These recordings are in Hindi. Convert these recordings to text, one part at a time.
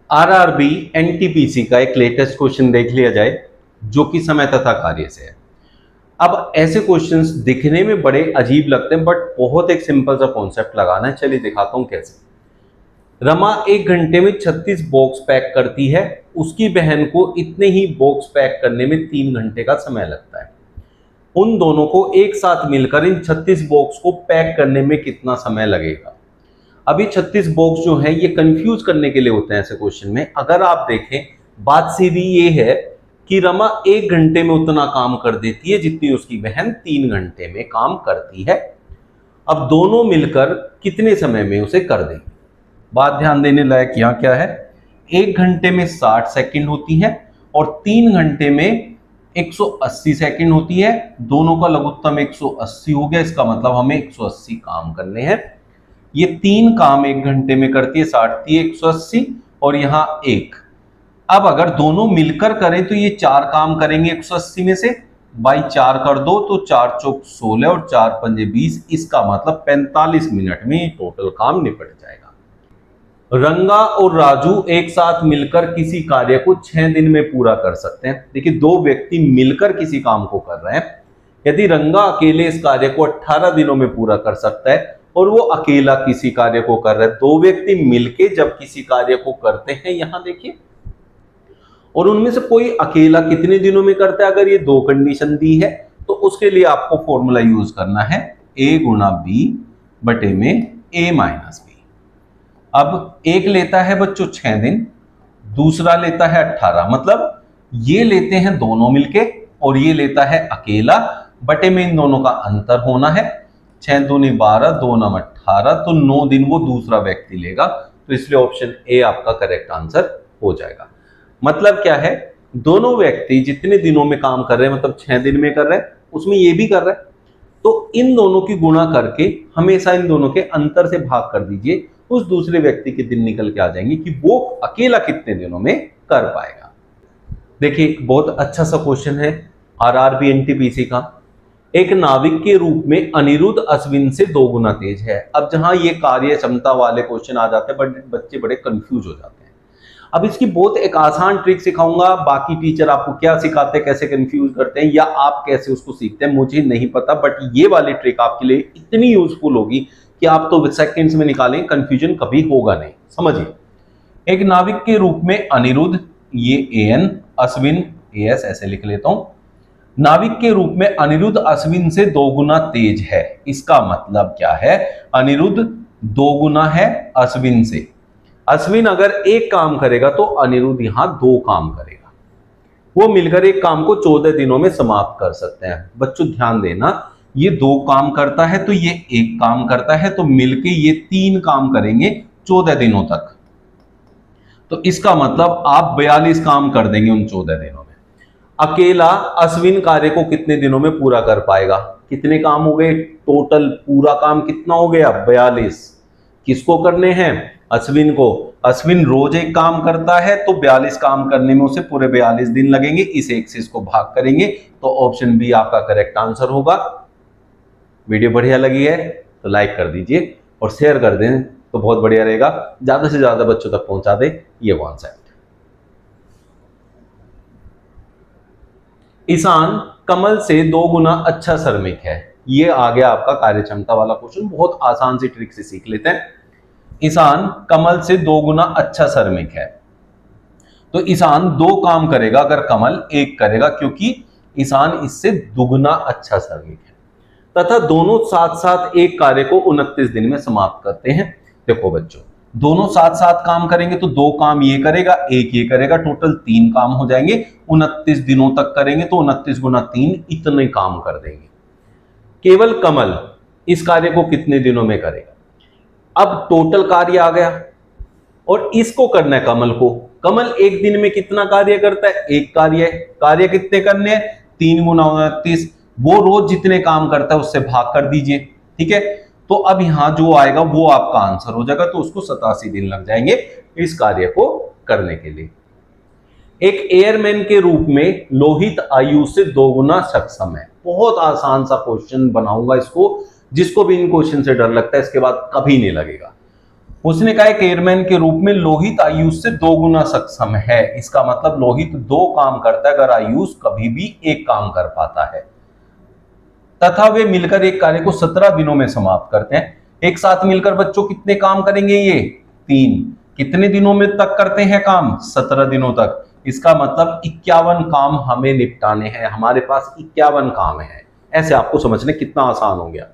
आरआरबी एनटीपीसी का एक लेटेस्ट क्वेश्चन देख लिया जाए जो कि समय तथा कार्य से है। अब ऐसे क्वेश्चंस दिखने में बड़े अजीब लगते हैं बट बहुत एक सिंपल सा कॉन्सेप्ट लगाना है। चलिए दिखाता हूं कैसे। रमा 1 घंटे में 36 बॉक्स पैक करती है, उसकी बहन को इतने ही बॉक्स पैक करने में 3 घंटे का समय लगता है। उन दोनों को एक साथ मिलकर इन 36 बॉक्स को पैक करने में कितना समय लगेगा। अभी 36 बॉक्स जो है ये कंफ्यूज करने के लिए होते हैं ऐसे क्वेश्चन में। अगर आप देखें बात सीधी ये है कि रमा 1 घंटे में उतना काम कर देती है जितनी उसकी बहन 3 घंटे में काम करती है। अब दोनों मिलकर कितने समय में उसे कर देंगे। बात ध्यान देने लायक यहां क्या है, 1 घंटे में 60 सेकंड होती है और 3 घंटे में 180 सेकंड होती है। दोनों का लघुत्तम 180 हो गया, इसका मतलब हमें 180 काम करने हैं। ये 3 काम 1 घंटे में करती है, 60 180 और यहां 1। अब अगर दोनों मिलकर करें तो ये 4 काम करेंगे 180 में से, बाई 4 कर दो तो 4 चौक 16 और 4 पंजे 20। इसका मतलब 45 मिनट में ये टोटल काम निपट जाएगा। रंगा और राजू एक साथ मिलकर किसी कार्य को 6 दिन में पूरा कर सकते हैं। देखिए 2 व्यक्ति मिलकर किसी काम को कर रहे हैं। यदि रंगा अकेले इस कार्य को 18 दिनों में पूरा कर सकता है और वो अकेला किसी कार्य को कर रहा है, 2 व्यक्ति मिलकर जब किसी कार्य को करते हैं, यहां देखिए, और उनमें से कोई अकेला कितने दिनों में करता है, अगर ये 2 कंडीशन दी है तो उसके लिए आपको फॉर्मूला यूज करना है a गुणा b बटे में a माइनस b। अब एक लेता है बच्चों 6 दिन, दूसरा लेता है 18, मतलब ये लेते हैं दोनों मिलके और ये लेता है अकेला, बटे में इन दोनों का अंतर होना है। 6 दूनी 12, 2 9 18, तो 9 दिन वो दूसरा व्यक्ति लेगा, तो इसलिए ऑप्शन ए आपका करेक्ट आंसर हो जाएगा। मतलब क्या है, दोनों व्यक्ति जितने दिनों में काम कर रहे हैं, मतलब 6 दिन में कर रहे हैं, उसमें ये भी कर रहा है, तो इन दोनों की गुणा करके हमेशा इन दोनों के अंतर से भाग कर दीजिए, उस दूसरे व्यक्ति के दिन निकल के आ जाएंगे कि वो अकेला कितने दिनों में कर पाएगा। देखिए बहुत अच्छा सा क्वेश्चन है आरआरबी एनटीपीसी का। एक नाविक के रूप में अनिरुद्ध अश्विन से 2 गुना तेज है। अब जहां ये कार्य क्षमता वाले क्वेश्चन आ जाते हैं बट बच्चे बड़े कंफ्यूज हो जाते हैं। अब इसकी बहुत एक आसान ट्रिक सिखाऊंगा। बाकी टीचर आपको क्या सिखाते हैं, कैसे कंफ्यूज करते हैं या आप कैसे उसको सीखते हैं, मुझे नहीं पता, बट ये वाली ट्रिक आपके लिए इतनी यूजफुल होगी कि आप तो सेकंड्स में निकालें, कंफ्यूजन कभी होगा नहीं। समझिए, एक नाविक के रूप में अनिरुद्ध, ये एन, अश्विन एस ऐसे लिख लेता हूं। नाविक के रूप में अनिरुद्ध अश्विन से 2 गुना तेज है। इसका मतलब क्या है, अनिरुद्ध 2 गुना है अश्विन से। अश्विन अगर 1 काम करेगा तो अनिरुद्ध यहां 2 काम करेगा। वो मिलकर एक काम को 14 दिनों में समाप्त कर सकते हैं। बच्चों ध्यान देना, ये 2 काम करता है तो ये 1 काम करता है, तो मिलके ये 3 काम करेंगे 14 दिनों तक। तो इसका मतलब आप 42 काम कर देंगे उन 14 दिनों में। अकेला अश्विन कार्य को कितने दिनों में पूरा कर पाएगा। कितने काम हो गए टोटल, पूरा काम कितना हो गया 42। किसको करने हैं, अश्विन को। अश्विन रोज 1 काम करता है तो 42 काम करने में उसे पूरे 42 दिन लगेंगे। इस 1 से इसको भाग करेंगे तो ऑप्शन बी आपका करेक्ट आंसर होगा। वीडियो बढ़िया लगी है तो लाइक कर दीजिए और शेयर कर दें तो बहुत बढ़िया रहेगा, ज्यादा से ज्यादा बच्चों तक पहुंचा दे ये कॉन्सेप्ट। ईशान कमल से 2 गुना अच्छा श्रमिक है। ये आ गया आपका कार्यक्षमता वाला क्वेश्चन, बहुत आसान सी ट्रिक से सीख लेते हैं। ईशान कमल से 2 गुना अच्छा श्रमिक है, तो ईशान 2 काम करेगा अगर कमल 1 करेगा, क्योंकि ईशान इससे दुगुना अच्छा श्रमिक है। तथा दोनों साथ साथ एक कार्य को 29 दिन में समाप्त करते हैं। देखो बच्चों, दोनों साथ साथ काम करेंगे तो 2 काम ये करेगा, 1 ये करेगा, टोटल 3 काम हो जाएंगे। 29 दिनों तक करेंगे तो 29 गुना 3 इतने काम कर देंगे। केवल कमल इस कार्य को कितने दिनों में करेगा। अब टोटल कार्य आ गया और इसको करना है कमल को। कमल 1 दिन में कितना कार्य करता है, 1 कार्य। कार्य कितने करने हैं, 3 गुना 29। वो रोज जितने काम करता है उससे भाग कर दीजिए, ठीक है। तो अब यहां जो आएगा वो आपका आंसर हो जाएगा, तो उसको 87 दिन लग जाएंगे इस कार्य को करने के लिए। एक एयरमैन के रूप में लोहित आयु से 2 गुना सक्षम है। बहुत आसान सा क्वेश्चन बनाऊंगा इसको, जिसको भी इन क्वेश्चन से डर लगता है इसके बाद कभी नहीं लगेगा। उसने कहा एयरमैन के रूप में लोहित आयुष से 2 गुना सक्षम है। इसका मतलब लोहित 2 काम करता है, अगर आयुष कभी भी 1 काम कर पाता है। तथा वे मिलकर एक कार्य को 17 दिनों में समाप्त करते हैं। एक साथ मिलकर बच्चों कितने काम करेंगे? ये 3। कितने दिनों में तक करते हैं काम? 17 दिनों तक। इसका मतलब 51 काम हमें निपटाने हैं, हमारे पास 51 काम है। ऐसे आपको समझने कितना आसान हो गया।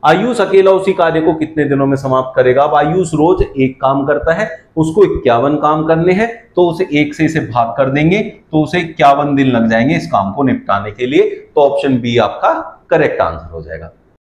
आयुष अकेला उसी कार्य को कितने दिनों में समाप्त करेगा? अब आयुष रोज 1 काम करता है, उसको 51 काम करने हैं, तो उसे 1 से इसे भाग कर देंगे तो उसे 51 दिन लग जाएंगे इस काम को निपटाने के लिए। तो ऑप्शन बी आपका करेक्ट आंसर हो जाएगा।